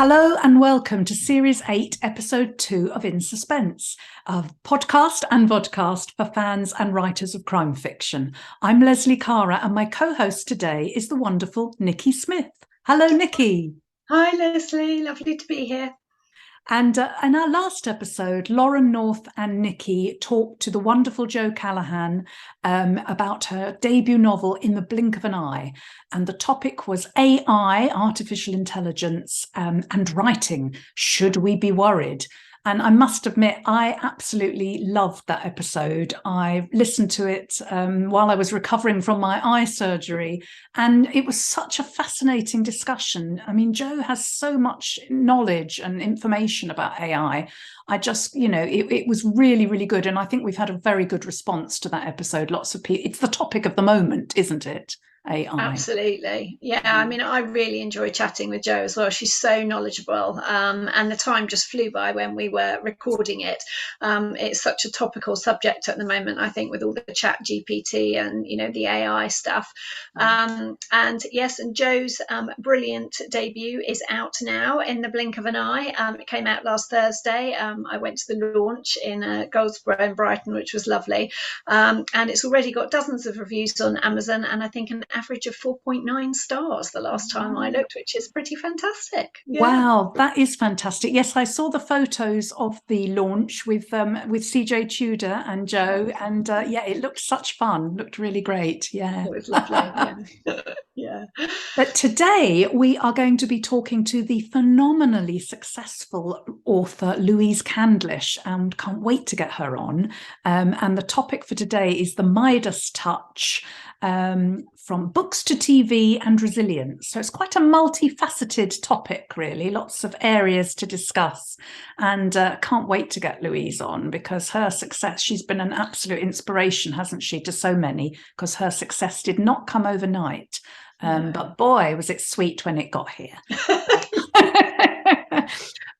Hello and welcome to Series 8, Episode 2 of In Suspense, a podcast and vodcast for fans and writers of crime fiction. I'm Leslie Cara and my co-host today is the wonderful Nikki Smith. Hello, Nikki. Hi, Leslie. Lovely to be here. And in our last episode, Lauren North and Nikki talked to the wonderful Jo Callahan about her debut novel, In the Blink of an Eye. And the topic was AI, artificial intelligence, and writing. Should we be worried? And I must admit, I absolutely loved that episode. I listened to it while I was recovering from my eye surgery, and it was such a fascinating discussion. I mean, Jo has so much knowledge and information about AI. I just, it was really, really good. And I think we've had a very good response to that episode. Lots of people, it's the topic of the moment, isn't it? AI. Absolutely. Yeah, I mean, I really enjoy chatting with Jo as well. She's so knowledgeable. And the time just flew by when we were recording it. It's such a topical subject at the moment, I think, with all the chat GPT and, the AI stuff. And yes, and Jo's brilliant debut is out now, In the Blink of an Eye. It came out last Thursday. I went to the launch in Goldsboro and Brighton, which was lovely. And it's already got dozens of reviews on Amazon, and I think an average of 4.9 stars the last time I looked, which is pretty fantastic. Yeah. Wow, that is fantastic. Yes, I saw the photos of the launch with CJ Tudor and Jo, and yeah, it looked such fun. Looked really great. Yeah. It was lovely. Yeah. Yeah. But today we are going to be talking to the phenomenally successful author Louise Candlish, and can't wait to get her on. And the topic for today is the Midas Touch, from books to TV and resilience. So it's quite a multifaceted topic, really, lots of areas to discuss. And can't wait to get Louise on, because her success, she's been an absolute inspiration, hasn't she, to so many, because her success did not come overnight. But boy, was it sweet when it got here.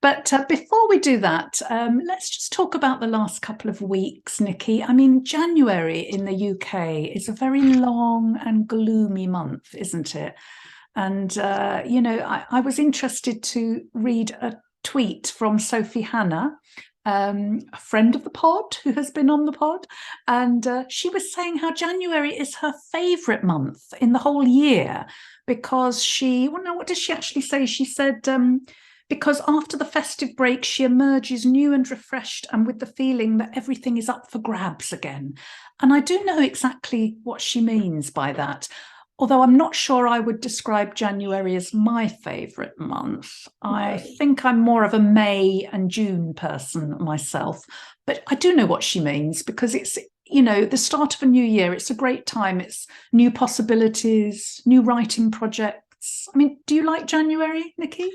But before we do that, let's just talk about the last couple of weeks, Nikki. I mean, January in the UK is a very long and gloomy month, isn't it? And, I was interested to read a tweet from Sophie Hannah, a friend of the pod who has been on the pod. And she was saying how January is her favourite month in the whole year because what does she actually say? She said, because after the festive break, she emerges new and refreshed and with the feeling that everything is up for grabs again. And I do know exactly what she means by that. Although I'm not sure I would describe January as my favourite month. I think I'm more of a May and June person myself. But I do know what she means, because it's, the start of a new year. It's a great time. It's new possibilities, new writing projects. I mean, do you like January, Nikki?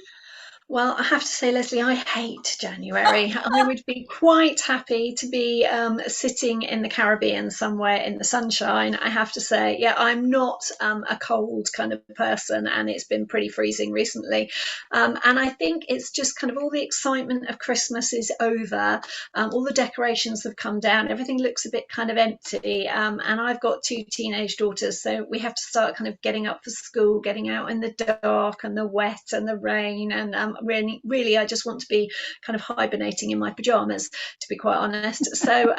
Well, I have to say, Leslie, I hate January. I would be quite happy to be sitting in the Caribbean somewhere in the sunshine. I have to say, yeah, I'm not a cold kind of person, and it's been pretty freezing recently. And I think it's just kind of all the excitement of Christmas is over. All the decorations have come down. Everything looks a bit kind of empty. And I've got two teenage daughters, so we have to start kind of getting up for school, getting out in the dark and the wet and the rain, and really I just want to be kind of hibernating in my pajamas, to be quite honest. So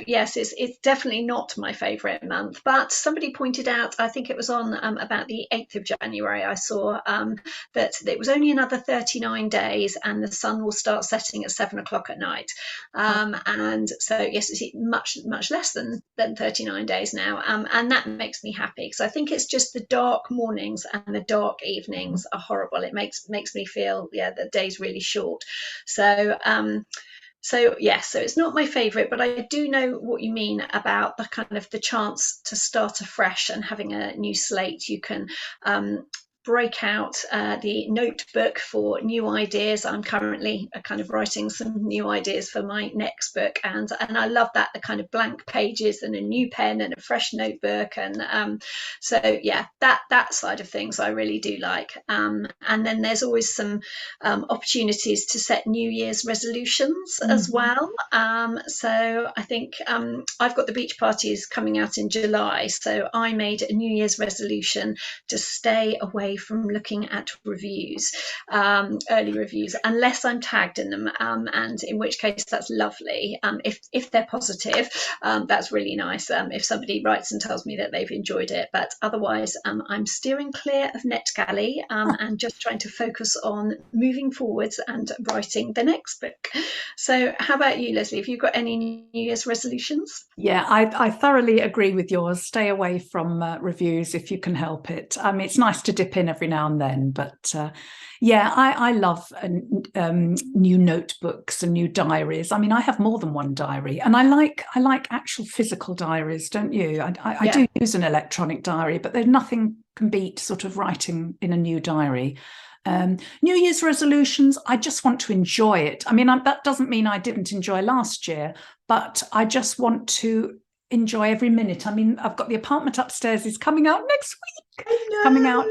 yes, it's definitely not my favorite month, but somebody pointed out, I think it was on about the 8th of January, I saw that it was only another 39 days and the sun will start setting at 7 o'clock at night. And so yes, it's much less than 39 days now, and that makes me happy, because I think it's just the dark mornings and the dark evenings are horrible. It makes me feel, yeah, the day's really short. So yes, so it's not my favorite, but I do know what you mean about the kind of the chance to start afresh and having a new slate. You can break out the notebook for new ideas. I'm currently kind of writing some new ideas for my next book, and I love that, the kind of blank pages and a new pen and a fresh notebook, and so yeah, that side of things I really do like. And then there's always some opportunities to set New Year's resolutions as well. So I think I've got the beach parties coming out in July, so I made a New Year's resolution to stay away from looking at reviews, early reviews, unless I'm tagged in them, and in which case that's lovely. If they're positive, that's really nice. If somebody writes and tells me that they've enjoyed it, but otherwise, I'm steering clear of NetGalley, and just trying to focus on moving forwards and writing the next book. So, how about you, Leslie? Have you got any New Year's resolutions? Yeah, I thoroughly agree with yours. Stay away from reviews if you can help it. I mean, it's nice to dip in every now and then, but yeah, I love new notebooks and new diaries. I mean, I have more than one diary, and I like actual physical diaries, don't you? I do use an electronic diary, but there's nothing can beat sort of writing in a new diary. New Year's resolutions, I just want to enjoy it. I mean, that doesn't mean I didn't enjoy last year, but I just want to enjoy every minute. I mean, I've got The Apartment Upstairs is coming out next week. It's coming out,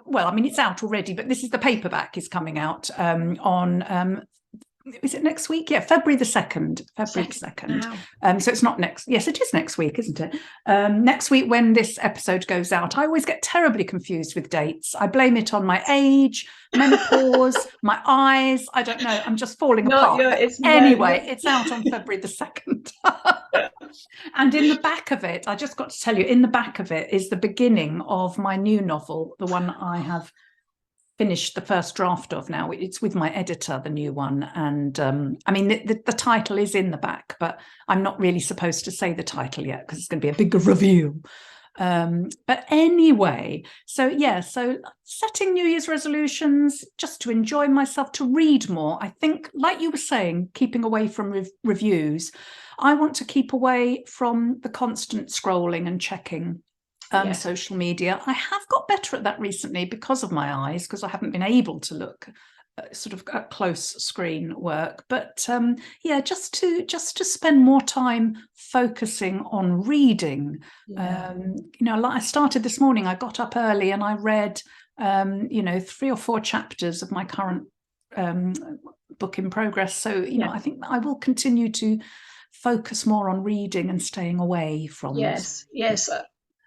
well, I mean, it's out already, but this is the paperback is coming out on is it next week? Yeah, February the 2nd. February the 2nd. Wow. So it's not next. Yes, it is next week, isn't it? Next week when this episode goes out. I always get terribly confused with dates. I blame it on my age, menopause, my eyes. I don't know. I'm just falling apart. Anyway, it's out on February the 2nd. And in the back of it, I just got to tell you, in the back of it is the beginning of my new novel, the one I have finished the first draft of now. It's with my editor, the new one. And I mean, the title is in the back, but I'm not really supposed to say the title yet because it's going to be a big reveal. But anyway, so setting New Year's resolutions just to enjoy myself, to read more. I think, like you were saying, keeping away from reviews. I want to keep away from the constant scrolling and checking social media. I have got better at that recently because of my eyes, because I haven't been able to look sort of at close screen work. But just to spend more time focusing on reading. I started this morning. I got up early and I read 3 or 4 chapters of my current book in progress. So I think I will continue to focus more on reading and staying away from. Yes.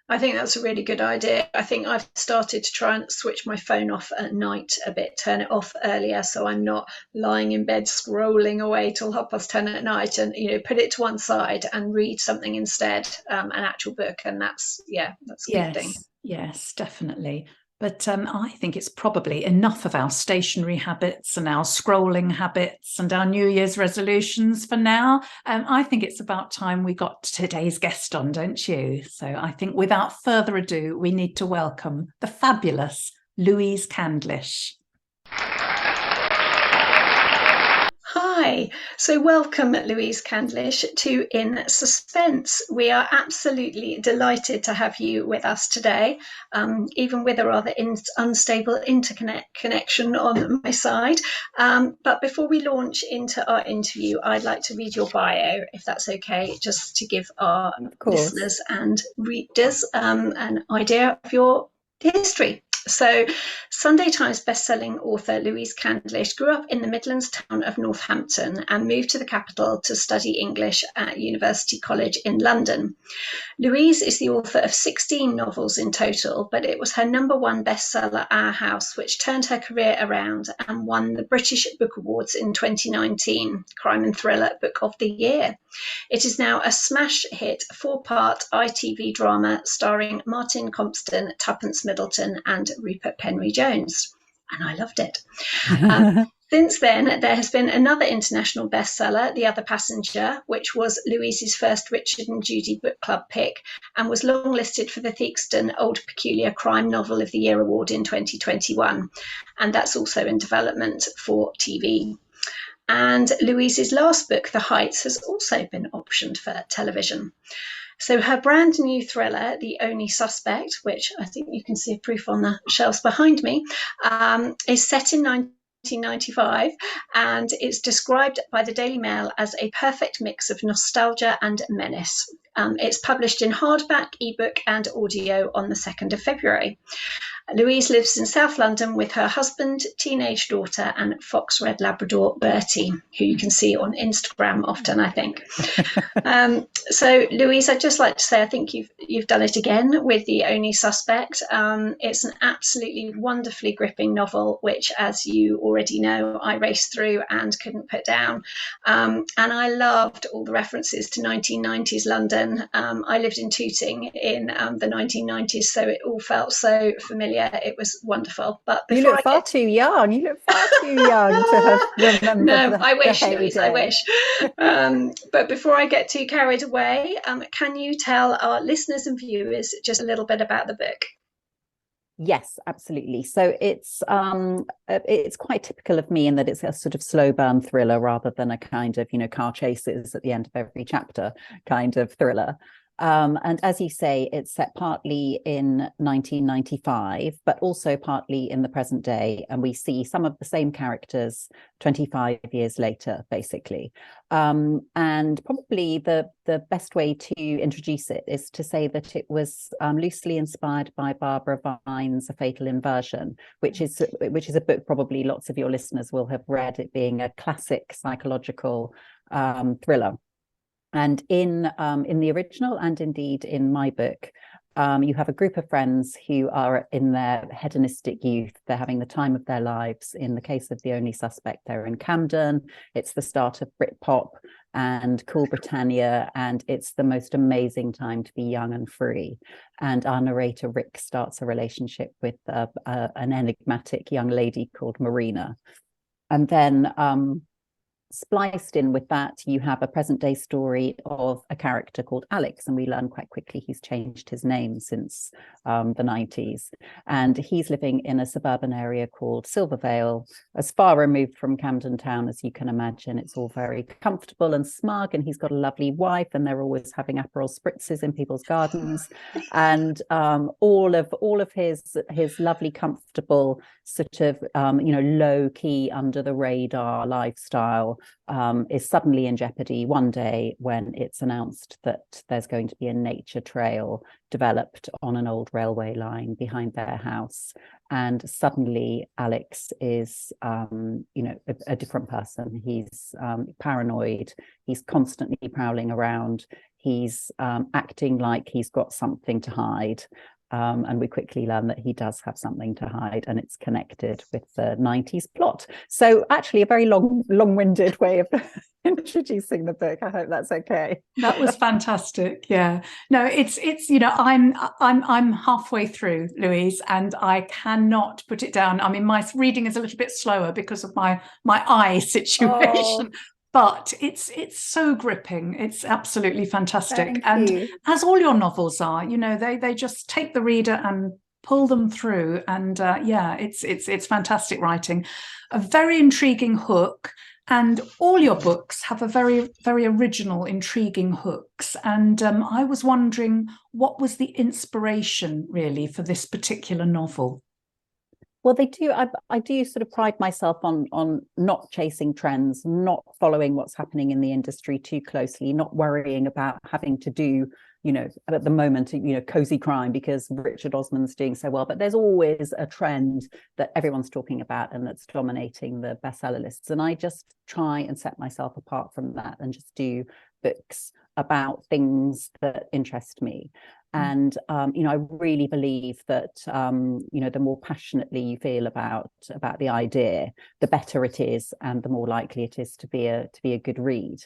I think that's a really good idea. I think I've started to try and switch my phone off at night a bit, turn it off earlier, so I'm not lying in bed scrolling away till 10:30 at night, and put it to one side and read something instead, an actual book. And that's a good thing. Yes, definitely. But I think it's probably enough of our stationary habits and our scrolling habits and our New Year's resolutions for now. I think it's about time we got today's guest on, don't you? So I think without further ado, we need to welcome the fabulous Louise Candlish. Hi, so welcome Louise Candlish to In Suspense. We are absolutely delighted to have you with us today, even with a rather unstable internet connection on my side. But before we launch into our interview, I'd like to read your bio, if that's okay, just to give our listeners and readers an idea of your history. So, Sunday Times best-selling author Louise Candlish grew up in the Midlands town of Northampton and moved to the capital to study English at University College in London. Louise is the author of 16 novels in total, but it was her #1 bestseller, Our House, which turned her career around and won the British Book Awards in 2019, Crime and Thriller Book of the Year. It is now a smash hit 4-part ITV drama starring Martin Compston, Tuppence Middleton and Rupert Penry-Jones. And I loved it. Since then, there has been another international bestseller, The Other Passenger, which was Louise's first Richard and Judy Book Club pick and was longlisted for the Theakston Old Peculier Crime Novel of the Year Award in 2021. And that's also in development for TV. And Louise's last book, The Heights, has also been optioned for television. So her brand new thriller, The Only Suspect, which I think you can see a proof on the shelves behind me, is set in 1995, and it's described by the Daily Mail as a perfect mix of nostalgia and menace. It's published in hardback, ebook, and audio on the 2nd of February. Louise lives in South London with her husband, teenage daughter, and fox red Labrador Bertie, who you can see on Instagram often, I think. So, Louise, I'd just like to say I think you've done it again with The Only Suspect. It's an absolutely wonderfully gripping novel, which, as you already know, I raced through and couldn't put down. And I loved all the references to 1990s London. I lived in Tooting in the 1990s, so it all felt so familiar. It was wonderful. But you look far too young. You look far too young to have remembered no, I wish, the Louise, I wish. But before I get too carried away, can you tell our listeners and viewers just a little bit about the book? Yes, absolutely. So it's quite typical of me in that it's a sort of slow burn thriller rather than a kind of, car chases at the end of every chapter kind of thriller. And as you say, it's set partly in 1995, but also partly in the present day. And we see some of the same characters 25 years later, basically. And probably the best way to introduce it is to say that it was loosely inspired by Barbara Vine's A Fatal Inversion, which is a book probably lots of your listeners will have read, it being a classic psychological thriller. And in the original, and indeed in my book, you have a group of friends who are in their hedonistic youth. They're having the time of their lives. In the case of The Only Suspect, they're in Camden. It's the start of Britpop and Cool Britannia, and it's the most amazing time to be young and free. And our narrator, Rick, starts a relationship with an enigmatic young lady called Marina. And then spliced in with that, you have a present day story of a character called Alex, and we learn quite quickly he's changed his name since the 90s. And he's living in a suburban area called Silvervale, as far removed from Camden Town as you can imagine. It's all very comfortable and smug, and he's got a lovely wife, and they're always having Aperol spritzes in people's gardens. And all of his lovely, comfortable, sort of low key, under the radar lifestyle is suddenly in jeopardy one day when it's announced that there's going to be a nature trail developed on an old railway line behind their house. And suddenly Alex is a different person. He's paranoid, he's constantly prowling around, he's acting like he's got something to hide. And we quickly learn that he does have something to hide, and it's connected with the 90s plot. So actually a very long-winded way of introducing the book. I hope that's okay. That was fantastic. Yeah. No, it's I'm halfway through, Louise, and I cannot put it down. I mean, my reading is a little bit slower because of my eye situation. Oh. But it's so gripping. It's absolutely fantastic. And as all your novels are, they just take the reader and pull them through. And it's fantastic writing. A very intriguing hook. And all your books have a very, very original, intriguing hooks. And I was wondering, what was the inspiration really for this particular novel? Well, they do. I do sort of pride myself on not chasing trends, not following what's happening in the industry too closely, not worrying about having to do, at the moment, cozy crime because Richard Osman's doing so well. But there's always a trend that everyone's talking about and that's dominating the bestseller lists. And I just try and set myself apart from that and just do books about things that interest me. And, I really believe that, the more passionately you feel about the idea, the better it is and the more likely it is to be a good read.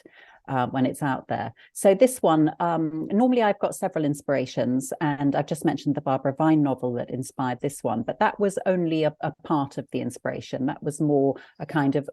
When it's out there. So this one, normally I've got several inspirations, and I've just mentioned the Barbara Vine novel that inspired this one, but that was only a part of the inspiration. That was more a kind of,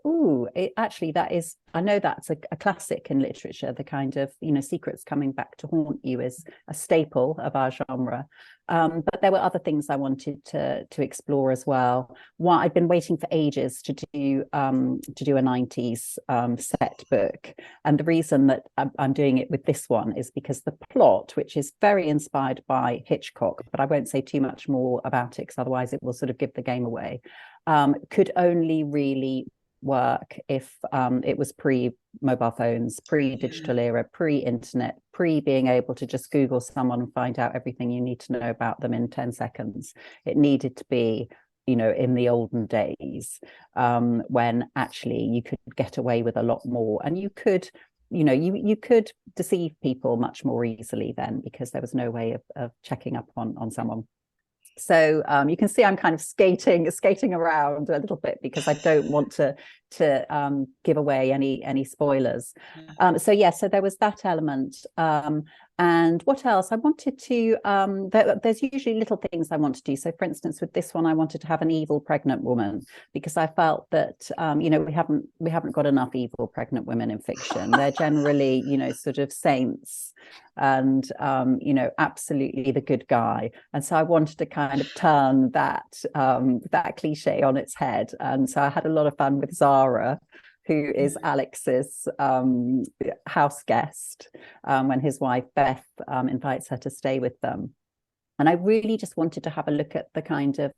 I know that's a classic in literature, the kind of, secrets coming back to haunt you is a staple of our genre. But there were other things I wanted to explore as well. I'd been waiting for ages to do a 90s set book, and the reason that I'm doing it with this one is because the plot, which is very inspired by Hitchcock, but I won't say too much more about it because otherwise it will sort of give the game away, could only really work if it was pre-mobile phones, pre-digital era, pre-internet, pre-being able to just Google someone and find out everything you need to know about them in 10 seconds. It needed to be, you know, in the olden days, when actually you could get away with a lot more, and you could, you know, you could deceive people much more easily then, because there was no way of checking up on someone. So you can see I'm kind of skating around a little bit, because I don't want to give away any spoilers. So yeah, so there was that element. And what else? I wanted to, there's usually little things I want to do. So for instance, with this one, I wanted to have an evil pregnant woman, because I felt that, you know, we haven't got enough evil pregnant women in fiction. They're generally, you know, sort of saints and, you know, absolutely the good guy. And so I wanted to kind of turn that cliche on its head. And so I had a lot of fun with Zara, who is Alex's house guest, when his wife Beth invites her to stay with them. And I really just wanted to have a look at the kind of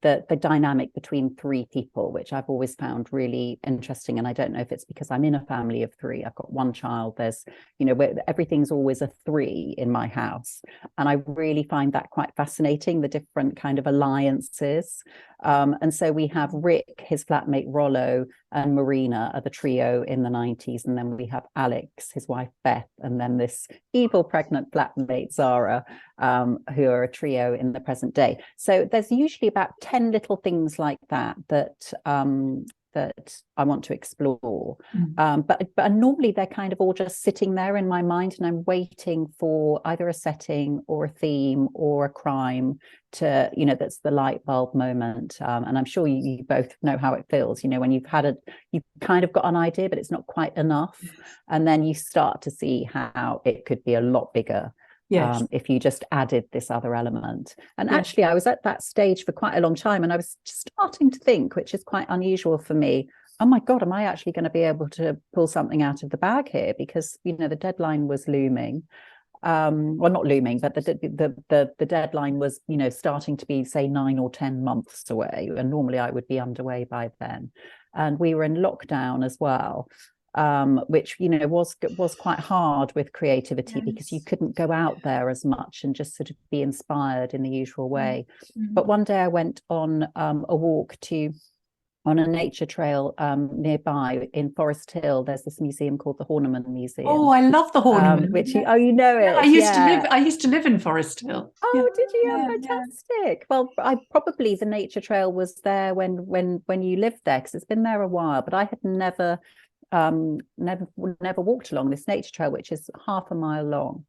the dynamic between three people, which I've always found really interesting. And I don't know if it's because I'm in a family of three. I've got one child. There's, you know, everything's always a three in my house. And I really find that quite fascinating, the different kind of alliances. And so we have Rick, his flatmate Rollo, and Marina are the trio in the 90s. And then we have Alex, his wife Beth, and then this evil pregnant flatmate Zara, who are a trio in the present day. So there's usually about 10 little things like that that I want to explore. But normally they're kind of all just sitting there in my mind, and I'm waiting for either a setting or a theme or a crime to, you know, that's the light bulb moment. And I'm sure you both know how it feels, you know, when you've kind of got an idea, but it's not quite enough. And then you start to see how it could be a lot bigger. Yes. If you just added this other element. And actually, I was at that stage for quite a long time, and I was starting to think, which is quite unusual for me, oh my God, am I actually going to be able to pull something out of the bag here? Because, you know, the deadline was looming. Well, not looming, but the deadline was, you know, starting to be, say, 9 or 10 months away. And normally I would be underway by then. And we were in lockdown as well. Which, you know, was quite hard with creativity, because you couldn't go out there as much and just sort of be inspired in the usual way. But one day I went on a walk on a nature trail nearby in Forest Hill. There's this museum called the Horniman Museum. Oh, I love the Horniman. Which you know it. I used to live in Forest Hill. Oh, did you? Fantastic. Well, probably the nature trail was there when you lived there, because it's been there a while. But I had never walked along this nature trail, which is half a mile long,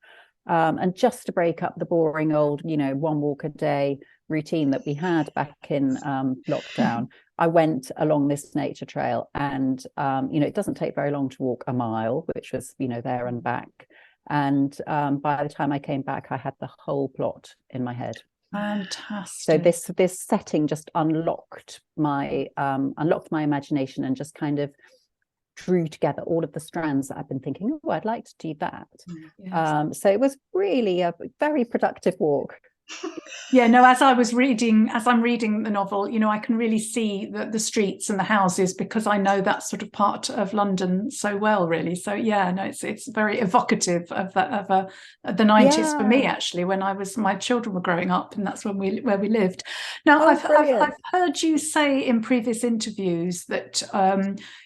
and just to break up the boring old, you know, one walk a day routine that we had back in lockdown, I went along this nature trail, and you know, it doesn't take very long to walk a mile, which was, you know, there and back, and by the time I came back, I had the whole plot in my head. Fantastic. So this setting just unlocked my imagination, and just kind of drew together all of the strands that I've been thinking, oh, I'd like to do that. Yes. So it was really a very productive walk. Yeah, no, as I'm reading the novel, you know, I can really see the streets and the houses, because I know that sort of part of London so well, really. So yeah, no, it's very evocative of the 90s for me, actually, when my children were growing up, and that's where we lived. Now, I've heard you say in previous interviews that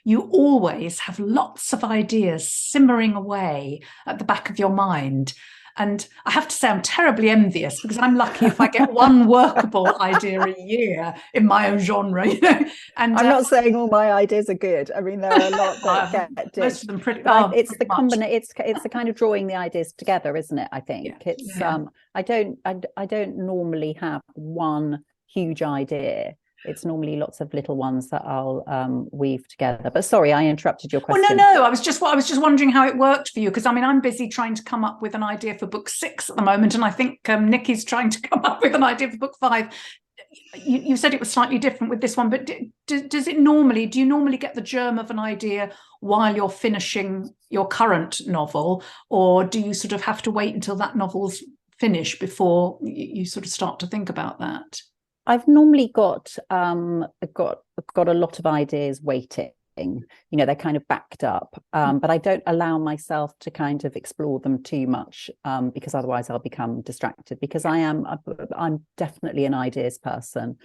you always have lots of ideas simmering away at the back of your mind. And I have to say, I'm terribly envious, because I'm lucky if I get one workable idea a year in my own genre, you know. And I'm not saying all my ideas are good. I mean, there are a lot that get most of them pretty. It's the combination. It's the kind of drawing the ideas together, isn't it? I think it's. I don't normally have one huge idea. It's normally lots of little ones that I'll weave together. But sorry, I interrupted your question. Well, no, I was just wondering how it worked for you, because I mean, I'm busy trying to come up with an idea for book 6 at the moment, and I think Nikki's trying to come up with an idea for book 5. You said it was slightly different with this one, but do you normally get the germ of an idea while you're finishing your current novel, or do you sort of have to wait until that novel's finished before you sort of start to think about that? I've normally got a lot of ideas waiting. They're kind of backed up, but I don't allow myself to kind of explore them too much, because otherwise I'll become distracted, because I'm definitely an ideas person.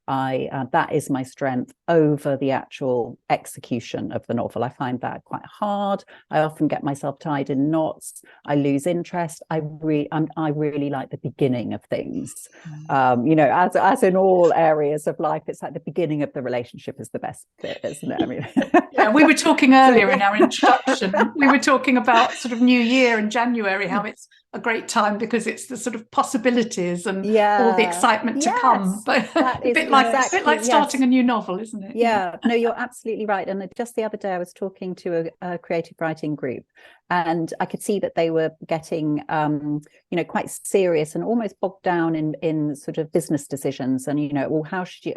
That is my strength over the actual execution of the novel. I find that quite hard. I often get myself tied in knots. I lose interest. I really like the beginning of things. As in all areas of life, it's like the beginning of the relationship is the best bit, isn't it? I mean, yeah, we were talking earlier in our introduction. We were talking about sort of New Year and January, how it's a great time because it's the sort of possibilities and all the excitement to come. But a bit like starting a new novel, isn't it? Yeah, no, you're absolutely right. And just the other day, I was talking to a creative writing group, and I could see that they were getting, quite serious and almost bogged down in sort of business decisions. And well, how should you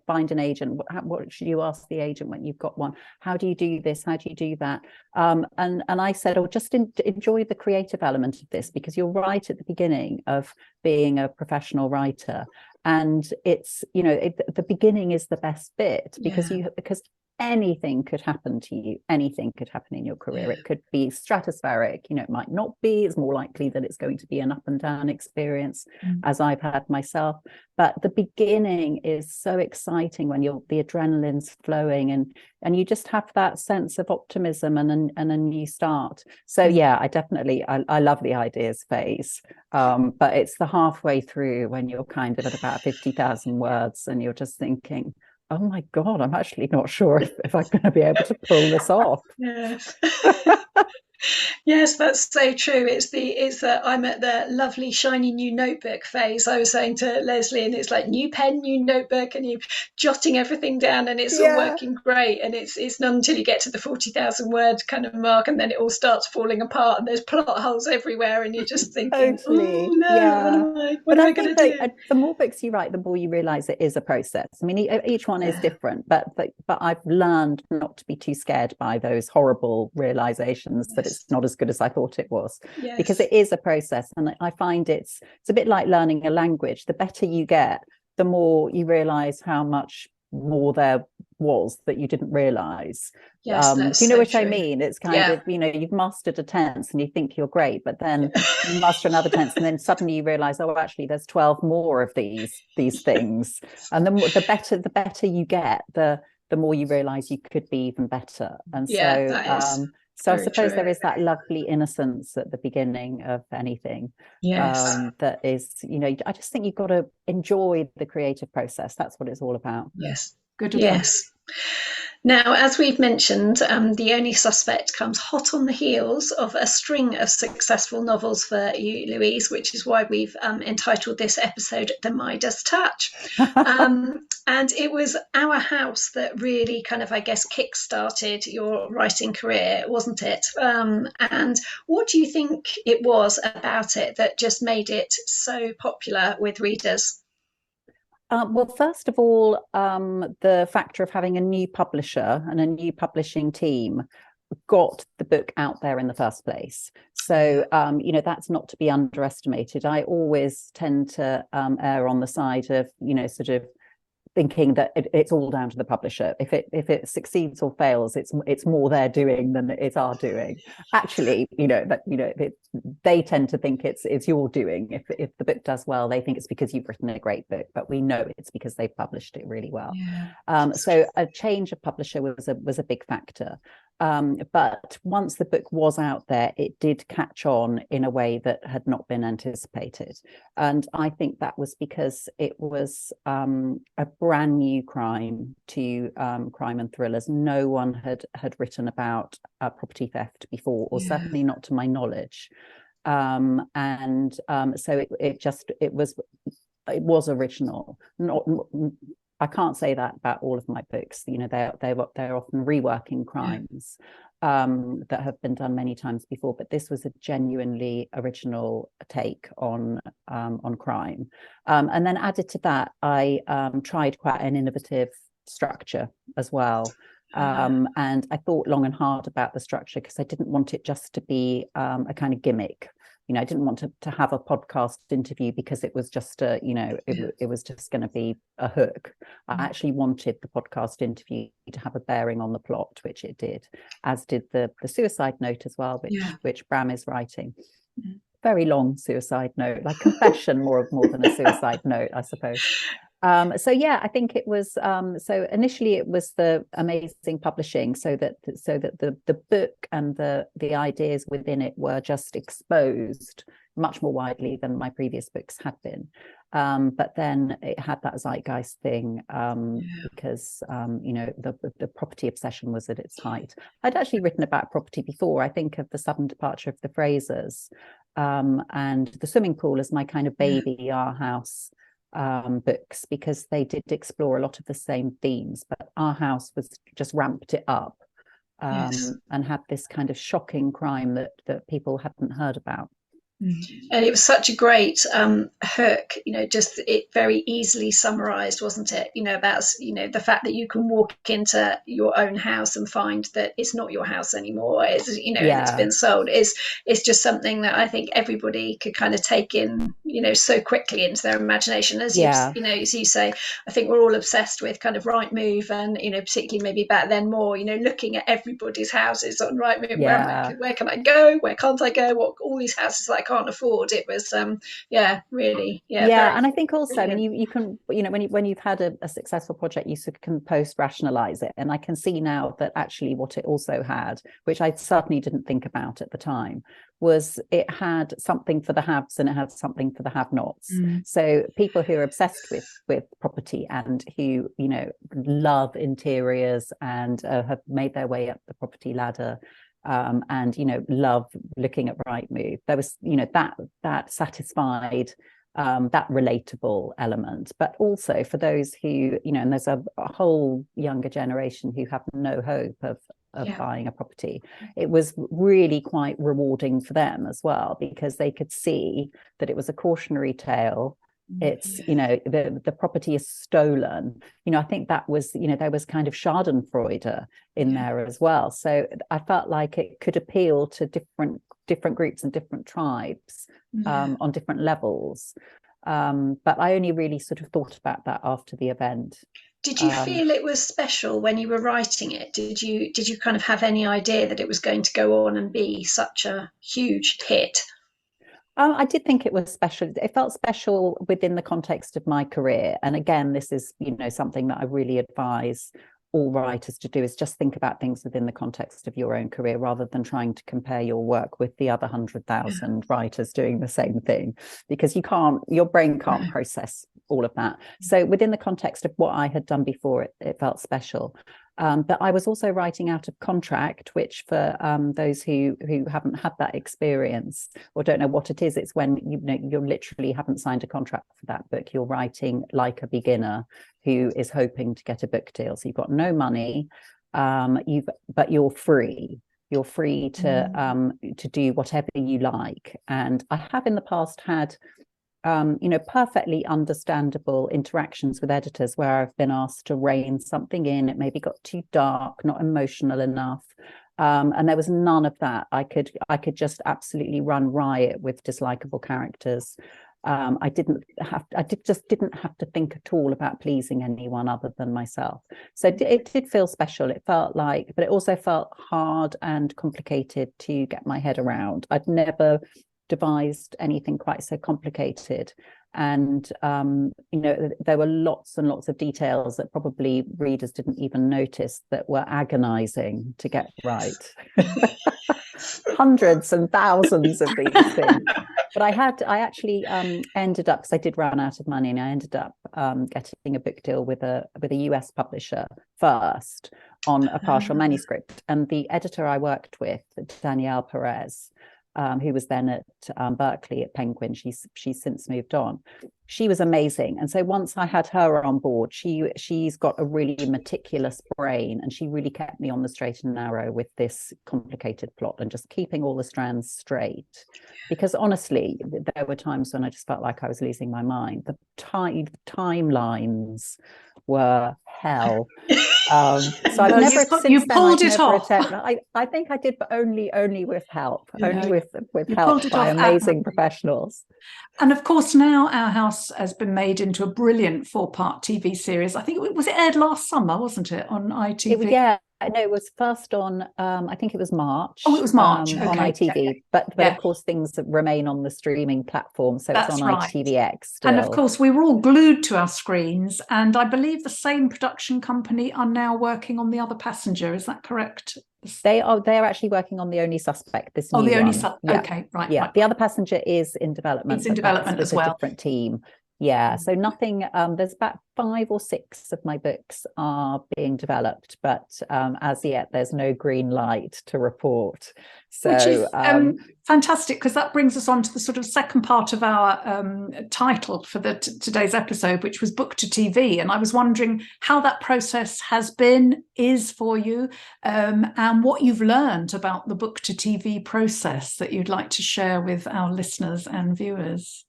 find an agent? What should you ask the agent when you've got one? How do you do this? How do you do that? And I said, just enjoy the creative element of this, because you're right at the beginning of being a professional writer. And it's the beginning is the best bit, because anything could happen to you. Anything could happen in your career. It could be stratospheric, it might not be. It's more likely that it's going to be an up and down experience, as I've had myself. But the beginning is so exciting when the adrenaline's flowing, and you just have that sense of optimism and a new start. So I definitely I love the ideas phase. But it's the halfway through when you're kind of at about 50,000 words and you're just thinking, oh my God, I'm actually not sure if I'm going to be able to pull this off. Yes. Yes, that's so true. It's that I'm at the lovely shiny new notebook phase. I was saying to Leslie, and it's like new pen, new notebook, and you jotting everything down, and it's all working great. And it's not until you get to the 40,000 word kind of mark, and then it all starts falling apart, and there's plot holes everywhere, and you're just thinking, totally. Oh no, what am I going to do? The more books you write, the more you realize it is a process. I mean, each one is different, but I've learned not to be too scared by those horrible realizations that it's not as good as I thought it was, because it is a process. And I find it's a bit like learning a language. The better you get, the more you realize how much more there was that you didn't realize. Do you know what I mean? It's kind of, you've mastered a tense and you think you're great, but then you master another tense, and then suddenly you realize, oh, actually there's 12 more of these things. And the better you get, the more you realize you could be even better. And so I suppose there is that lovely innocence at the beginning of anything. That is, I just think you've got to enjoy the creative process. That's what it's all about. Yes. Good. Yes. Now, as we've mentioned, The Only Suspect comes hot on the heels of a string of successful novels for you, Louise, which is why we've entitled this episode The Midas Touch. And it was Our House that really kind of, I guess, kick-started your writing career, wasn't it? And what do you think it was about it that just made it so popular with readers? Well, first of all, the factor of having a new publisher and a new publishing team got the book out there in the first place. So, that's not to be underestimated. I always tend to err on the side of, sort of thinking that it's all down to the publisher. If it succeeds or fails, it's more their doing than it's our doing. Actually, they tend to think it's your doing. If the book does well, they think it's because you've written a great book, but we know it's because they've published it really well. So a change of publisher was a big factor. But once the book was out there, it did catch on in a way that had not been anticipated. And I think that was because it was a brand new crime to crime and thrillers. No one had written about property theft before, or certainly not to my knowledge. So it was original. I can't say that about all of my books. They're often reworking crimes that have been done many times before, but this was a genuinely original take on crime. And then added to that, I tried quite an innovative structure as well. And I thought long and hard about the structure, because I didn't want it just to be a kind of gimmick. I didn't want to have a podcast interview because it was just it was just going to be a hook. I actually wanted the podcast interview to have a bearing on the plot, which it did, as did the suicide note as well, which Bram is writing. Very long suicide note, like confession more than a suicide note, I suppose. So yeah, I think it was so initially it was the amazing publishing, so that the book and the ideas within it were just exposed much more widely than my previous books had been. But then it had that zeitgeist thing, because the property obsession was at its height. I'd actually written about property before. I think of The Sudden Departure of the Frasers, and The Swimming Pool as my kind of baby Our House books, because they did explore a lot of the same themes, but Our House was just ramped it up, and had this kind of shocking crime that people hadn't heard about. And it was such a great hook, just it very easily summarized, wasn't it? About the fact that you can walk into your own house and find that it's not your house anymore. It's it's been sold. It's just something that I think everybody could kind of take in, so quickly into their imagination. As as you say, I think we're all obsessed with kind of Rightmove, and particularly maybe back then more, looking at everybody's houses on Rightmove. Where can I go? Where can't I go? What all these houses that I can't afford. It was really and I think also brilliant. I mean you can when you've had a successful project, you sort of can post rationalize it, and I can see now that actually what it also had, which I certainly didn't think about at the time, was it had something for the haves and it had something for the have-nots. So people who are obsessed with property and who love interiors and have made their way up the property ladder, and love looking at Rightmove. There was that satisfied that relatable element, but also for those who and there's a whole younger generation who have no hope of buying a property. It was really quite rewarding for them as well, because they could see that it was a cautionary tale. It's the property is stolen. I think that was there was kind of Schadenfreude in there as well. So I felt like it could appeal to different groups and different tribes on different levels. But I only really sort of thought about that after the event. Did you feel it was special when you were writing it? Did you kind of have any idea that it was going to go on and be such a huge hit? I did think it was special. It felt special within the context of my career. And again, this is, something that I really advise all writers to do, is just think about things within the context of your own career, rather than trying to compare your work with the other 100,000 writers doing the same thing, because your brain can't process all of that. So within the context of what I had done before, it felt special. But I was also writing out of contract, which for those who haven't had that experience or don't know what it is, it's when you literally haven't signed a contract for that book. You're writing like a beginner who is hoping to get a book deal. So you've got no money, but you're free. You're free to do whatever you like. And I have in the past had perfectly understandable interactions with editors where I've been asked to rein something in. It maybe got too dark, not emotional enough. And there was none of that. I could just absolutely run riot with dislikable characters. I just didn't have to think at all about pleasing anyone other than myself. So it did feel special. It felt like, but it also felt hard and complicated to get my head around. I'd never devised anything quite so complicated, and there were lots and lots of details that probably readers didn't even notice that were agonizing to get right. Hundreds and thousands of these things. But I actually ended up, because I did run out of money, and I ended up getting a book deal with a US publisher first on a partial manuscript. And the editor I worked with, Danielle Perez, who was then at Berkeley at Penguin, she's since moved on. She was amazing. And so once I had her on board, she's got a really meticulous brain, and she really kept me on the straight and narrow with this complicated plot and just keeping all the strands straight. Because honestly, there were times when I just felt like I was losing my mind. The timelines were hell. So I've never you pulled it off. I think I did, but only with help, only with you help by amazing professionals. And of course, now Our House has been made into a brilliant 4-part TV series. I think it aired last summer, wasn't it, on ITV? No, it was first on, I think it was March. Oh, it was March. On ITV. But of course, things remain on the streaming platform. So it's on ITVX still. And of course, we were all glued to our screens. And I believe the same production company are now working on The Other Passenger. Is that correct? They're actually working on The Only Suspect, this new one. Okay, right. Yeah, right. The Other Passenger is in development. It's in development as well. A different team. Yeah, so nothing, there's about 5 or 6 of my books are being developed, but as yet there's no green light to report. So, which is fantastic, because that brings us on to the sort of second part of our title for today's episode, which was Book to TV. And I was wondering how that process is for you, and what you've learned about the book to TV process that you'd like to share with our listeners and viewers.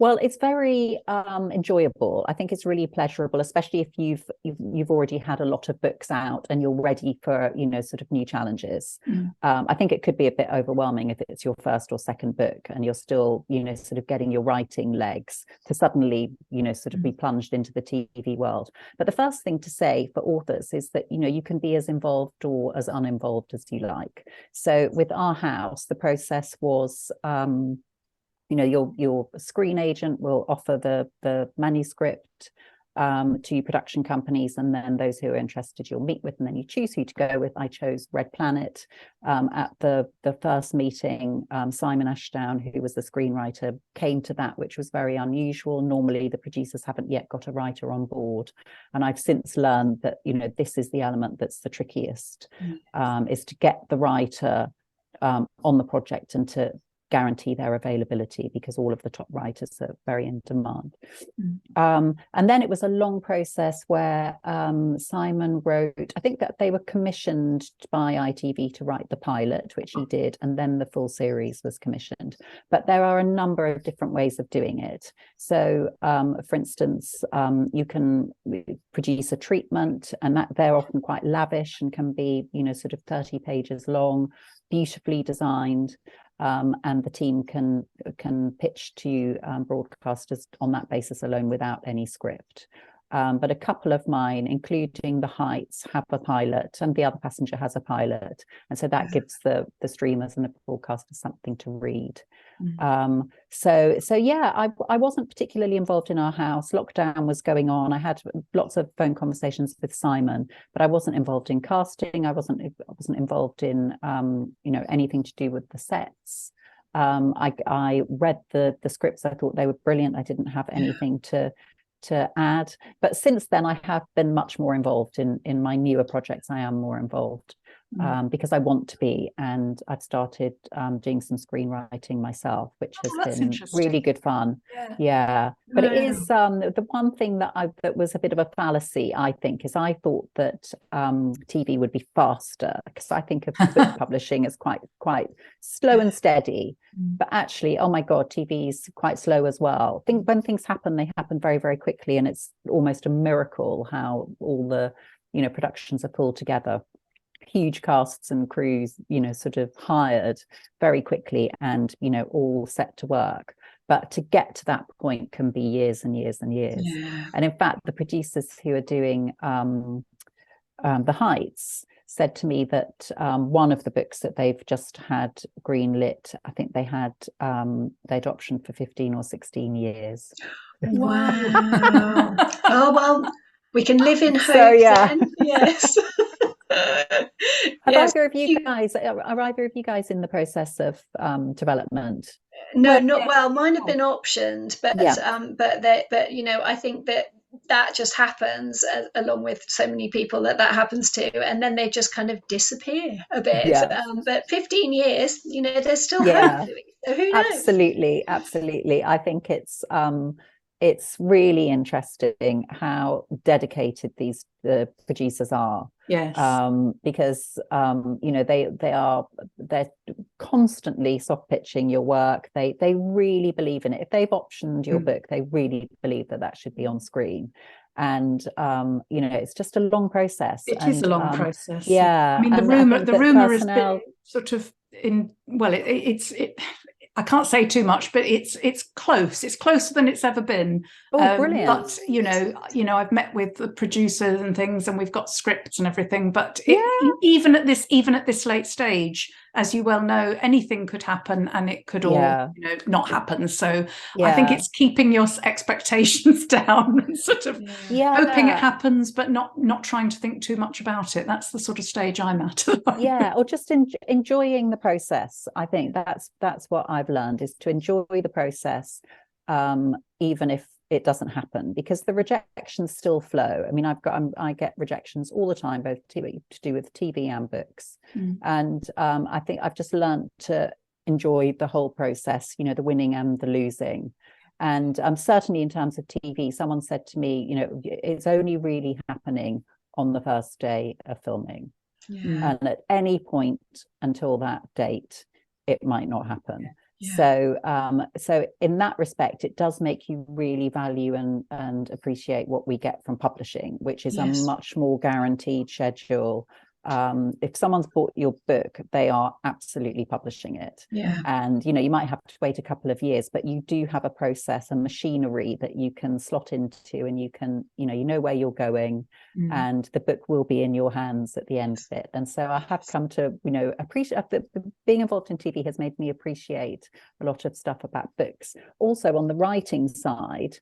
Well, it's very enjoyable. I think it's really pleasurable, especially if you've already had a lot of books out and you're ready for, sort of new challenges. I think it could be a bit overwhelming if it's your first or second book and you're still, sort of getting your writing legs to suddenly, sort of be plunged into the TV world. But the first thing to say for authors is that, you can be as involved or as uninvolved as you like. So with Our House, the process was, your screen agent will offer the manuscript to production companies, and then those who are interested you'll meet with, and then you choose who to go with. I chose Red Planet. At the first meeting, Simon Ashdown, who was the screenwriter, came to that, which was very unusual. Normally the producers haven't yet got a writer on board, and I've since learned that this is the element that's the trickiest, is to get the writer on the project and to guarantee their availability, because all of the top writers are very in demand. And then it was a long process where Simon wrote, I think that they were commissioned by ITV to write the pilot, which he did, and then the full series was commissioned. But there are a number of different ways of doing it. So for instance, you can produce a treatment, and that they're often quite lavish and can be sort of 30 pages long, beautifully designed. And the team can pitch to broadcasters on that basis alone without any script. But a couple of mine, including The Heights, have a pilot, and The Other Passenger has a pilot. And so that gives the streamers and the broadcasters something to read. So yeah, I wasn't particularly involved in Our House. Lockdown was going on. I had lots of phone conversations with Simon, but I wasn't involved in casting. I wasn't involved in anything to do with the sets. I read the scripts. I thought they were brilliant. I didn't have anything to add. But since then, I have been much more involved in my newer projects. I am more involved because I want to be, and I've started doing some screenwriting myself, which has been really good fun. Yeah. But it is the one thing that was a bit of a fallacy, I think, is I thought that TV would be faster, because I think of book publishing as quite slow and steady. But actually, oh my God, TV is quite slow as well. I think when things happen, they happen very, very quickly, and it's almost a miracle how all the productions are pulled together. Huge casts and crews, sort of hired very quickly, and all set to work. But to get to that point can be years and years and years. And in fact, the producers who are doing The Heights said to me that one of the books that they've just had greenlit, I think they'd optioned for 15 or 16 years. Wow. Oh, well, we can live in hope then. Yes. Are either of you guys in the process of development? No, not well. Mine have been optioned, but I think that just happens along with so many people that happens to, and then they just kind of disappear a bit. But 15 years, there's still hope. So who knows? Absolutely. I think it's really interesting how dedicated the producers are. Yes. Because they're constantly soft pitching your work. They really believe in it. If they've optioned your book, they really believe that should be on screen. and it's just a long process. It is a long process. Yeah, I mean, the rumor has been sort of I can't say too much, but it's close. It's closer than it's ever been. Oh, brilliant! But I've met with the producers and things, and we've got scripts and everything. But even at this late stage, as you well know, anything could happen, and it could all not happen. So I think it's keeping your expectations down and sort of hoping it happens, but not trying to think too much about it. That's the sort of stage I'm at. Or just enjoying the process. I think that's what I've learned, is to enjoy the process, even if it doesn't happen, because the rejections still flow. I mean, I get rejections all the time, both to do with TV and books. And I think I've just learned to enjoy the whole process, the winning and the losing. And certainly in terms of TV, someone said to me, it's only really happening on the first day of filming. And at any point until that date, it might not happen. So in that respect, it does make you really value and appreciate what we get from publishing, which is a much more guaranteed schedule. If someone's bought your book, they are absolutely publishing it. And you might have to wait a couple of years, but you do have a process and machinery that you can slot into, and you can you know where you're going, and the book will be in your hands at the end of it. And so I have come to appreciate being involved in TV has made me appreciate a lot of stuff about books. Also on the writing side,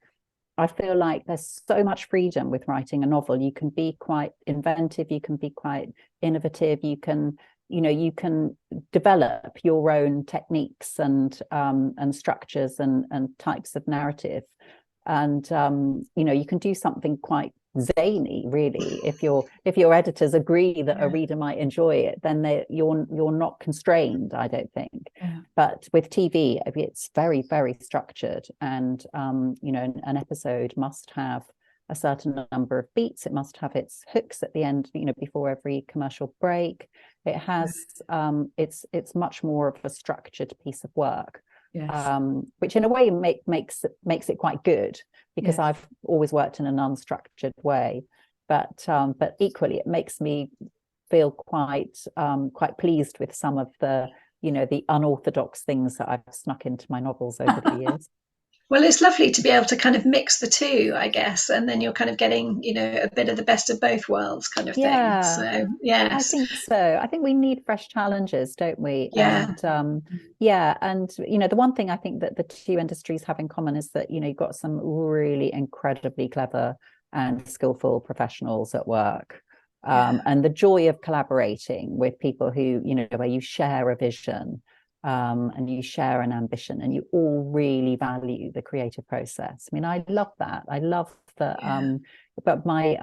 I feel like there's so much freedom with writing a novel. You can be quite inventive, you can be quite innovative, you can develop your own techniques and structures and types of narrative. And you can do something quite zany, really. If your editors agree that a reader might enjoy it, then you're not constrained, I don't think. But with TV, it's very, very structured, and an episode must have a certain number of beats. It must have its hooks at the end, before every commercial break. It has it's much more of a structured piece of work. Which in a way makes it quite good, because I've always worked in an unstructured way, but equally it makes me feel quite pleased with some of the the unorthodox things that I've snuck into my novels over the years. Well, it's lovely to be able to kind of mix the two, I guess, and then you're kind of getting, a bit of the best of both worlds kind of thing. So, yes. I think so. I think we need fresh challenges, don't we? And the one thing I think that the two industries have in common is that, you've got some really incredibly clever and skillful professionals at work. And the joy of collaborating with people who, where you share a vision, and you share an ambition, and you all really value the creative process. I mean, I love that. I love that. But my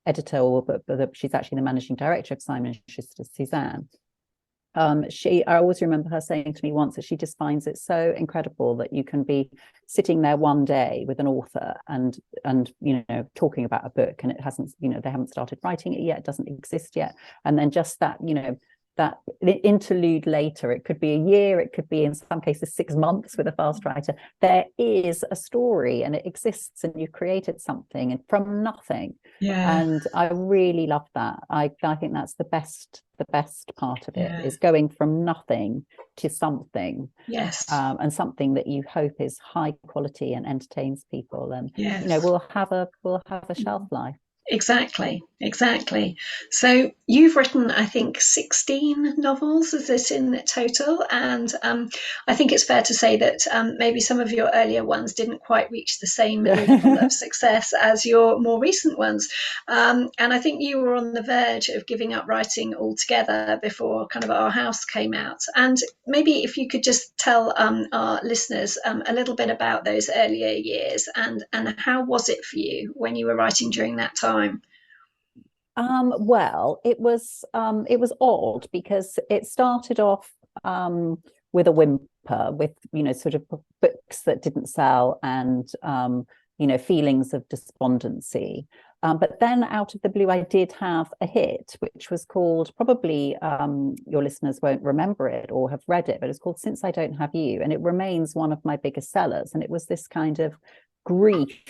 editor, but she's actually the managing director of Simon & Schuster, Suzanne. I always remember her saying to me once that she just finds it so incredible that you can be sitting there one day with an author and talking about a book, and it hasn't, they haven't started writing it yet, it doesn't exist yet, and then just that, that interlude later, it could be a year, it could be in some cases 6 months with a fast writer, there is a story and it exists, and you've created something and from nothing. And I really love that. I think that's the best part of it, is going from nothing to something, and something that you hope is high quality and entertains people, and will have a shelf life. Exactly. So you've written, I think, 16 novels, is it, in total? And I think it's fair to say that maybe some of your earlier ones didn't quite reach the same level of success as your more recent ones. And I think you were on the verge of giving up writing altogether before kind of Our House came out. And maybe if you could just tell our listeners a little bit about those earlier years, and how was it for you when you were writing during that time? Well, it was odd, because it started off with a whimper, with sort of books that didn't sell, and feelings of despondency. But then out of the blue, I did have a hit, which was called, probably your listeners won't remember it or have read it, but it's called Since I Don't Have You, and it remains one of my biggest sellers. And it was this kind of grief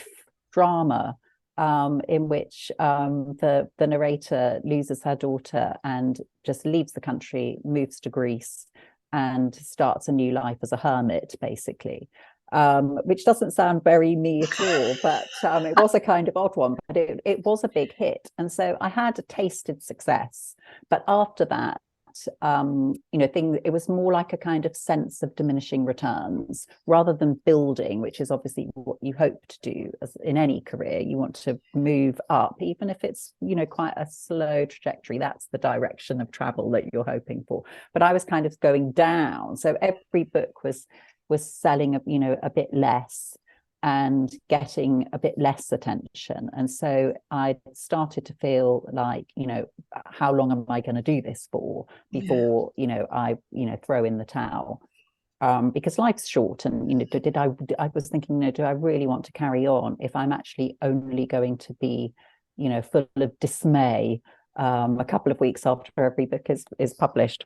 drama in which the narrator loses her daughter and just leaves the country, moves to Greece, and starts a new life as a hermit, basically. Which doesn't sound very me at all, but it was a kind of odd one, but it was a big hit. And so I had tasted success. But after that, it was more like a kind of sense of diminishing returns rather than building, which is obviously what you hope to do as in any career. You want to move up, even if it's, quite a slow trajectory. That's the direction of travel that you're hoping for. But I was kind of going down. So every book was selling a bit less and getting a bit less attention. And so I started to feel like, how long am I going to do this for before, I throw in the towel? Because life's short, and I was thinking, do I really want to carry on if I'm actually only going to be, full of dismay a couple of weeks after every book is published?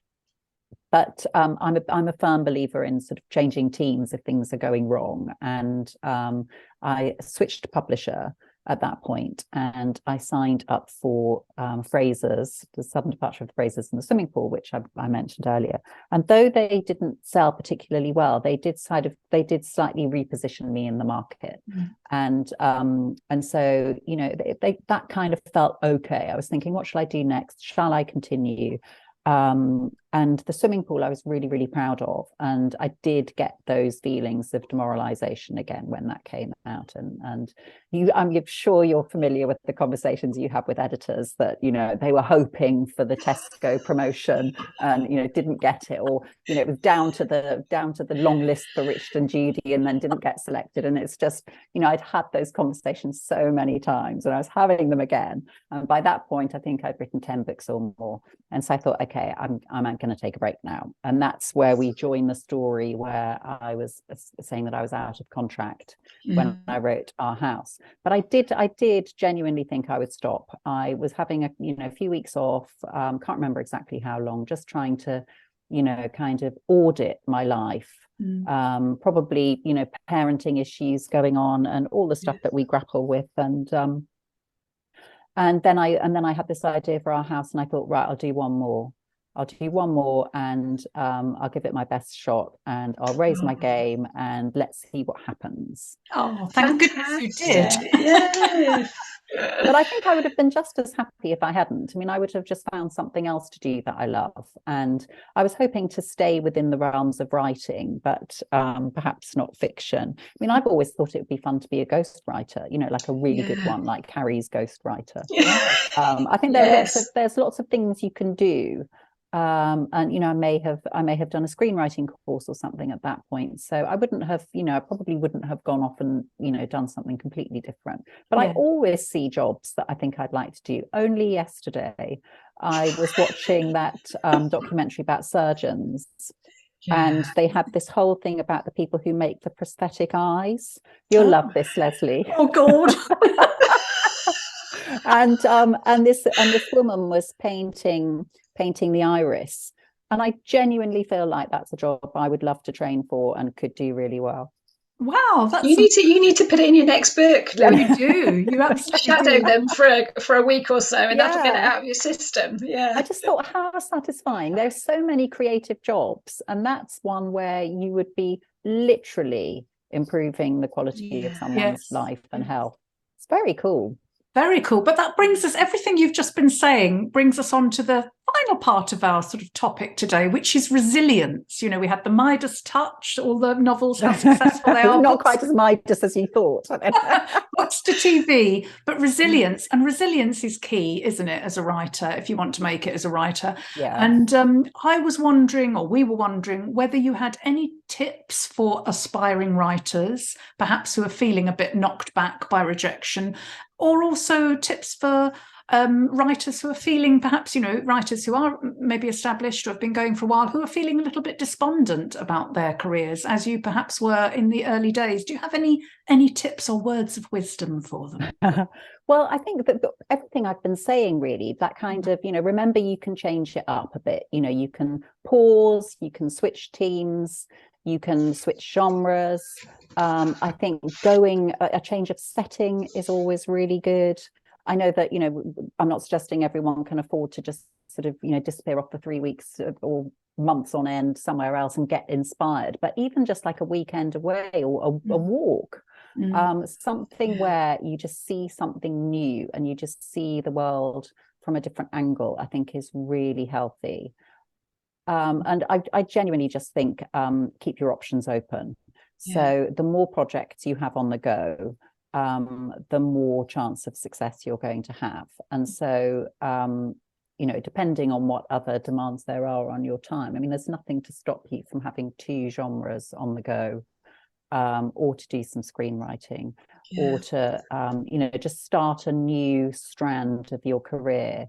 But I'm a firm believer in sort of changing teams if things are going wrong. And I switched publisher at that point, and I signed up for Fraser's, the sudden departure of the Frasers in the Swimming Pool, which I mentioned earlier. And though they didn't sell particularly well, they did slightly reposition me in the market. And so that kind of felt okay. I was thinking, what shall I do next? Shall I continue? And the Swimming Pool I was really, really proud of. And I did get those feelings of demoralization again when that came out. And I'm sure you're familiar with the conversations you have with editors that, they were hoping for the Tesco promotion and, didn't get it, or, it was down to the long list for Richard and Judy and then didn't get selected. And it's just, I'd had those conversations so many times and I was having them again. And by that point, I think I'd written 10 books or more. And so I thought, okay, I'm going to take a break now. And that's where we join the story where I was saying that I was out of contract when I wrote Our House. But I did genuinely think I would stop. I was having a few weeks off, can't remember exactly how long, just trying to, kind of audit my life. Probably, parenting issues going on and all the stuff that we grapple with. And then I had this idea for Our House, and I thought, right, I'll do one more and I'll give it my best shot and I'll raise my game and let's see what happens. Oh, thank goodness you did. Yes. But I think I would have been just as happy if I hadn't. I mean, I would have just found something else to do that I love. And I was hoping to stay within the realms of writing, but perhaps not fiction. I mean, I've always thought it would be fun to be a ghostwriter, like a really good one, like Carrie's ghostwriter. I think there's lots of things you can do. And I may have done a screenwriting course or something at that point. So I wouldn't have, I probably wouldn't have gone off and, done something completely different. But I always see jobs that I think I'd like to do. Only yesterday, I was watching that documentary about surgeons. And they had this whole thing about the people who make the prosthetic eyes. You'll love this, Leslie. Oh God. and this woman was painting the iris, and I genuinely feel like that's a job I would love to train for and could do really well. Wow, you need to put it in your next book. Yeah, you do. You absolutely shadow do. them for a week or so, and that'll get it out of your system. Yeah, I just thought, how satisfying. There's so many creative jobs, and that's one where you would be literally improving the quality of someone's life and health. It's very cool. Very cool. But that brings us, everything you've just been saying brings us on to the final part of our sort of topic today, which is resilience. We had the Midas Touch, all the novels, how successful they are. Not quite as Midas as you thought. Books to TV, but resilience. And resilience is key, isn't it, as a writer, if you want to make it as a writer. Yeah. And I was wondering, or we were wondering, whether you had any tips for aspiring writers, perhaps who are feeling a bit knocked back by rejection, or also tips for writers who are feeling, perhaps, writers who are maybe established or have been going for a while, who are feeling a little bit despondent about their careers, as you perhaps were in the early days. Do you have any tips or words of wisdom for them? Well, I think that everything I've been saying, really, that kind of, remember, you can change it up a bit. You can pause, you can switch teams, You can switch genres. I think going a change of setting is always really good. I know that, I'm not suggesting everyone can afford to just sort of, disappear off for 3 weeks or months on end somewhere else and get inspired, but even just like a weekend away or a walk, something where you just see something new and you just see the world from a different angle, I think is really healthy. And I genuinely just think keep your options open. So the more projects you have on the go, the more chance of success you're going to have. And so, depending on what other demands there are on your time, I mean, there's nothing to stop you from having 2 genres on the go, or to do some screenwriting, or to, just start a new strand of your career.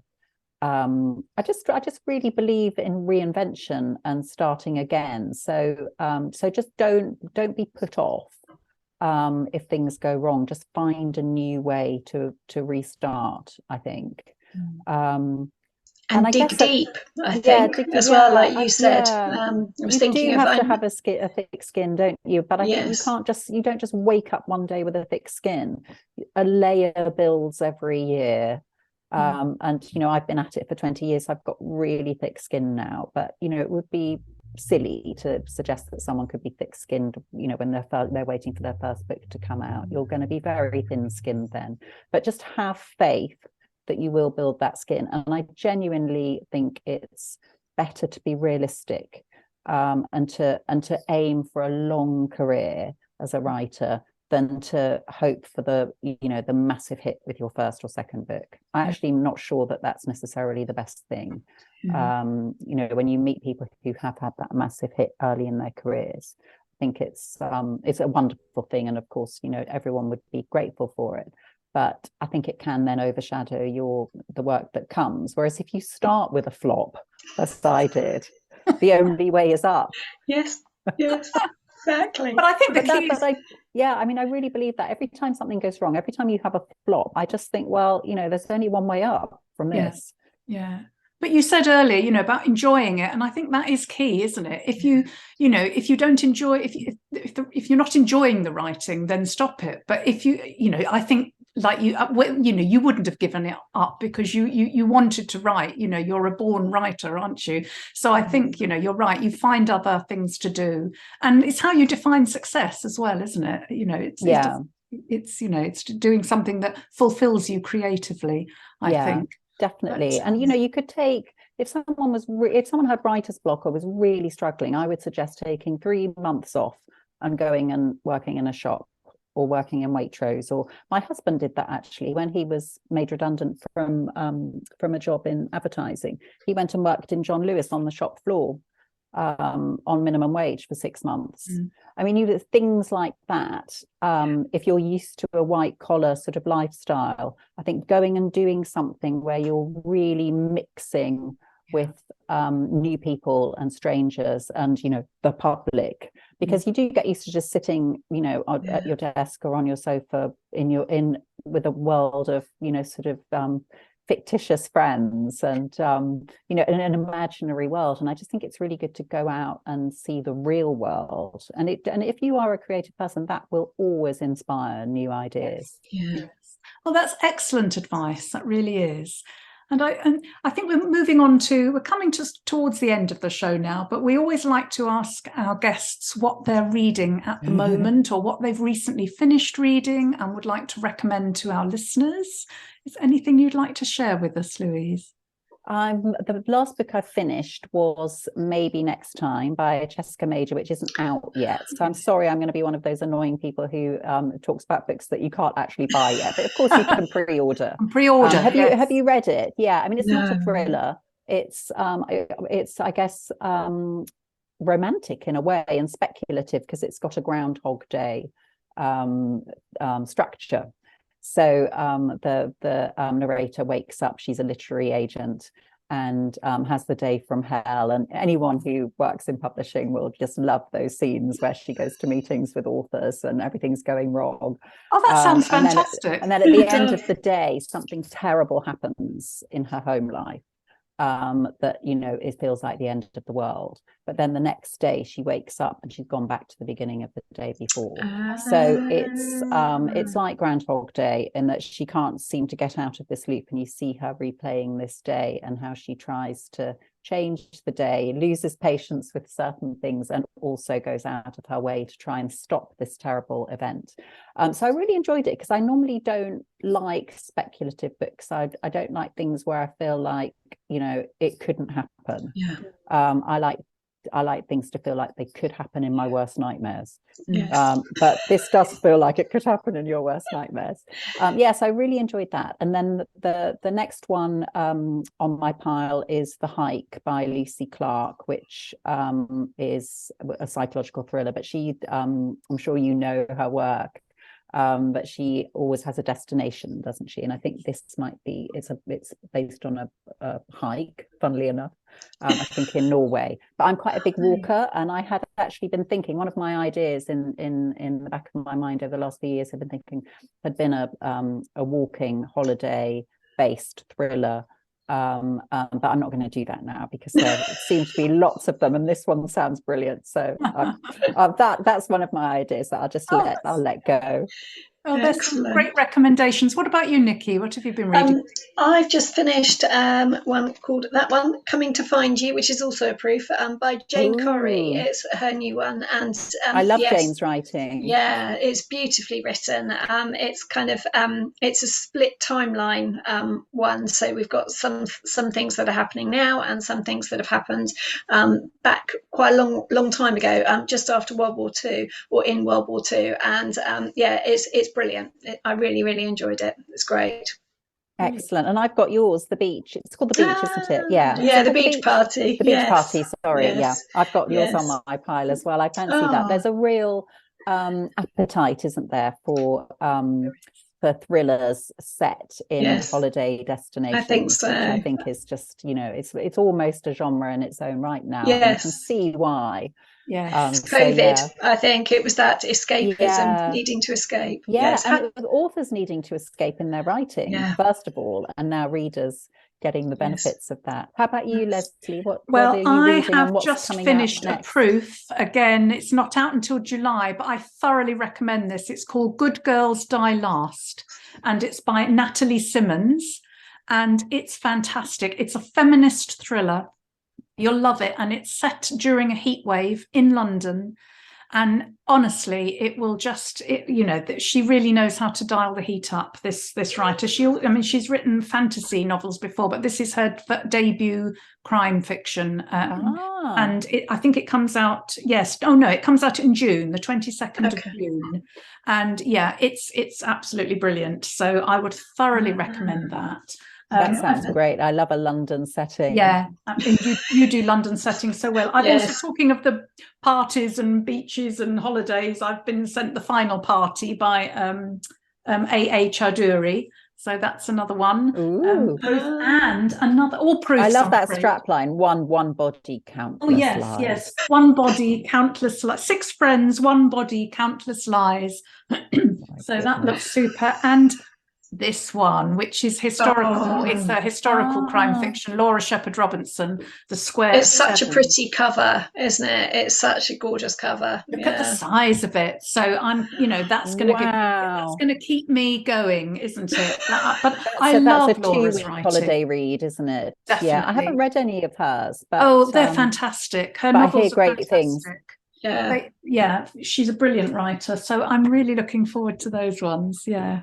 I just really believe in reinvention and starting again. So just don't be put off if things go wrong. Just find a new way to restart, I think. And I dig guess deep, I think, as well, like you said. I was you thinking do of have to have a thick skin, don't you? But I think you don't just wake up one day with a thick skin. A layer builds every year. And I've been at it for 20 years. I've got really thick skin now, but it would be silly to suggest that someone could be thick-skinned when they're waiting for their first book to come out. You're going to be very thin-skinned then, but just have faith that you will build that skin. And I genuinely think it's better to be realistic, and to aim for a long career as a writer than to hope for the massive hit with your first or second book. I actually am not sure that that's necessarily the best thing. When you meet people who have had that massive hit early in their careers, I think it's a wonderful thing, and of course everyone would be grateful for it, but I think it can then overshadow the work that comes. Whereas if you start with a flop, as I did, the only way is up. Yes exactly. But I think the key is... I really believe that every time something goes wrong, every time you have a flop, I just think, well, there's only one way up from this. But you said earlier, about enjoying it, and I think that is key, isn't it? If if you don't enjoy, if you're not enjoying the writing, then stop it. But if I think, like you wouldn't have given it up because you wanted to write. You're a born writer, aren't you? So I think you're right. You find other things to do, and it's how you define success as well, isn't it? It's doing something that fulfills you creatively, I think. Definitely. And you could take, if someone had writer's block or was really struggling, I would suggest taking 3 months off and going and working in a shop or working in Waitrose. Or my husband did that actually when he was made redundant from a job in advertising. He went and worked in John Lewis on the shop floor, on minimum wage for 6 months. I mean, things like that. If you're used to a white collar sort of lifestyle, I think going and doing something where you're really mixing with new people and strangers and the public, because you do get used to just sitting at your desk or on your sofa with a world of sort of fictitious friends and in an imaginary world. And I just think it's really good to go out and see the real world, and if you are a creative person, that will always inspire new ideas. Yes. Well, that's excellent advice, that really is. And I think we're coming towards the end of the show now, but we always like to ask our guests what they're reading at the moment, or what they've recently finished reading and would like to recommend to our listeners. Is there anything you'd like to share with us, Louise? The last book I finished was Maybe Next Time by Jessica Major, which isn't out yet. So I'm sorry, I'm going to be one of those annoying people who talks about books that you can't actually buy yet. But of course you can pre-order. Have you read it? Yeah, I mean, it's not a thriller. It's I guess romantic in a way and speculative, because it's got a Groundhog Day structure. So the narrator wakes up, she's a literary agent, and has the day from hell. And anyone who works in publishing will just love those scenes where she goes to meetings with authors and everything's going wrong. Oh, that sounds fantastic. And then at the end of the day, something terrible happens in her home life. that, you know, it feels like the end of the world. But then the next day she wakes up and she's gone back to the beginning of the day before. So it's like Groundhog Day in that she can't seem to get out of this loop, and you see her replaying this day and how she tries to change the day, loses patience with certain things, and also goes out of her way to try and stop this terrible event. So I really enjoyed it, because I normally don't like speculative books. I don't like things where I feel like, you know, it couldn't happen. Yeah. I like things to feel like they could happen in my worst nightmares. Yes. But this does feel like it could happen in your worst nightmares. Yes, I really enjoyed that. And then the next one on my pile is The Hike by Lucy Clarke, which is a psychological thriller, but she, I'm sure you know her work. But she always has a destination, doesn't she? And I think this might be, it's based on a hike, funnily enough, I think in Norway. But I'm quite a big walker, and I had actually been thinking, one of my ideas in the back of my mind over the last few years had been a walking holiday based thriller. But I'm not going to do that now, because there seems to be lots of them, and this one sounds brilliant. So that's one of my ideas that I'll let go. Oh, there's some great recommendations. What about you, Nikki? What have you been reading? I've just finished one called Coming to Find You, which is also a proof, by Jane Corrie. It's her new one, and I love Jane's writing. Yeah, it's beautifully written. It's kind of it's a split timeline one, so we've got some things that are happening now and some things that have happened back quite a long time ago, just after World War II or in World War II, and it's brilliant. I really enjoyed it. It's great. Excellent. And I've got yours, The Beach. It's called The Beach, isn't it? Yeah. Yeah, The Beach Party. The Beach Party, sorry. Yes. Yeah. I've got yours on my pile as well. I fancy that. There's a real appetite, isn't there, for thrillers set in holiday destinations. I think so. Which I think is just, you know, it's almost a genre in its own right now. Yes. And you can see why. Yes, COVID. I think it was that escapism, needing to escape. Yeah, and it was authors needing to escape in their writing, first of all, and now readers getting the benefits of that. How about you, Leslie? What are you reading, and what's just coming finished out a proof. Again, it's not out until July, but I thoroughly recommend this. It's called Good Girls Die Last, and it's by Natalie Simmons, and it's fantastic. It's a feminist thriller. You'll love it, and it's set during a heat wave in London, and honestly, it will just, you know, that she really knows how to dial the heat up. This writer, she's written fantasy novels before, but this is her debut crime fiction, and I think it comes out. It comes out in June, the 22nd of June, and it's absolutely brilliant. So I would thoroughly recommend that. That sounds great. I love a London setting. Yeah, you do London settings so well. I've also, talking of the parties and beaches and holidays, I've been sent The Final Party by A.A. Chowdhury. So that's another one. And another, all proofs. I love that strapline. One body, countless lies. Yes. One body, countless lies. 6 friends, one body, countless lies. So that looks super. And this one, which is historical, it's a historical crime fiction. Laura Shepherd Robinson, The Square. It's such a pretty cover, isn't it? It's such a gorgeous cover. Look at the size of it. So I'm, you know, that's going to keep me going, isn't it? But I love Laura's writing. Holiday read, isn't it? Definitely. Yeah, I haven't read any of hers, but they're fantastic. Her novels I hear great things. Yeah, she's a brilliant writer. So I'm really looking forward to those ones. Yeah.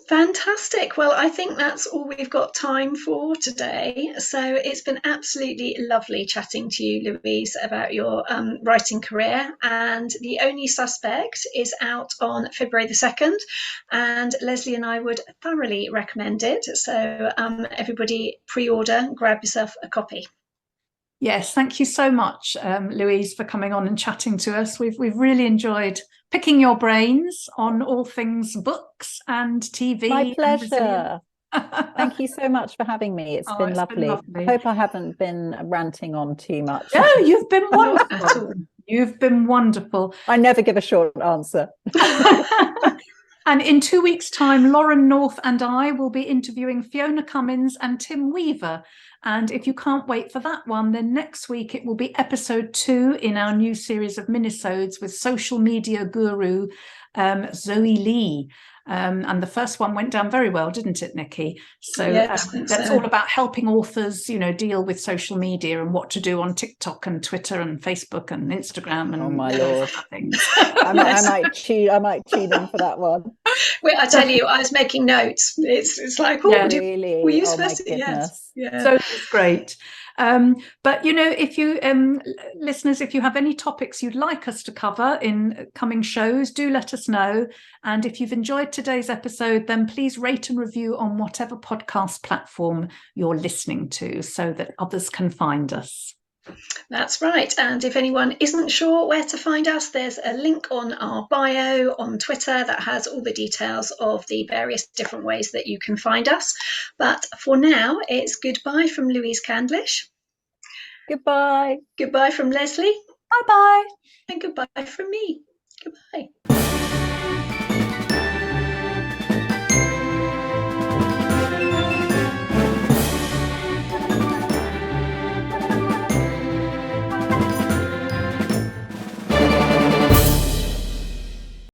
Fantastic. Well, I think that's all we've got time for today. So it's been absolutely lovely chatting to you, Louise, about your writing career. And The Only Suspect is out on February the 2nd. And Leslie and I would thoroughly recommend it. So everybody pre-order, grab yourself a copy. Yes, thank you so much, Louise, for coming on and chatting to us. We've really enjoyed picking your brains on all things books and TV. My pleasure. Thank you so much for having me. It's been lovely. I hope I haven't been ranting on too much. No, you've been wonderful. You've been wonderful. I never give a short answer. And in 2 weeks' time, Lauren North and I will be interviewing Fiona Cummins and Tim Weaver. And if you can't wait for that one, then next week it will be episode 2 in our new series of minisodes with social media guru Zoe Lee. And the first one went down very well, didn't it, Nikki? So Yes, that's all about helping authors, deal with social media and what to do on TikTok and Twitter and Facebook and Instagram and Oh my those Lord. other things. I might tune in for that one. Well, I tell you, I was making notes. It's like, oh, Yeah. Really? we use Oh my first, yes, goodness. yeah. So it's great. But if you listeners, if you have any topics you'd like us to cover in coming shows, do let us know. And if you've enjoyed today's episode, then please rate and review on whatever podcast platform you're listening to so that others can find us. That's right. And if anyone isn't sure where to find us, there's a link on our bio on Twitter that has all the details of the various different ways that you can find us. But for now, it's goodbye from Louise Candlish. Goodbye. Goodbye from Leslie. Bye-bye. And goodbye from me. Goodbye.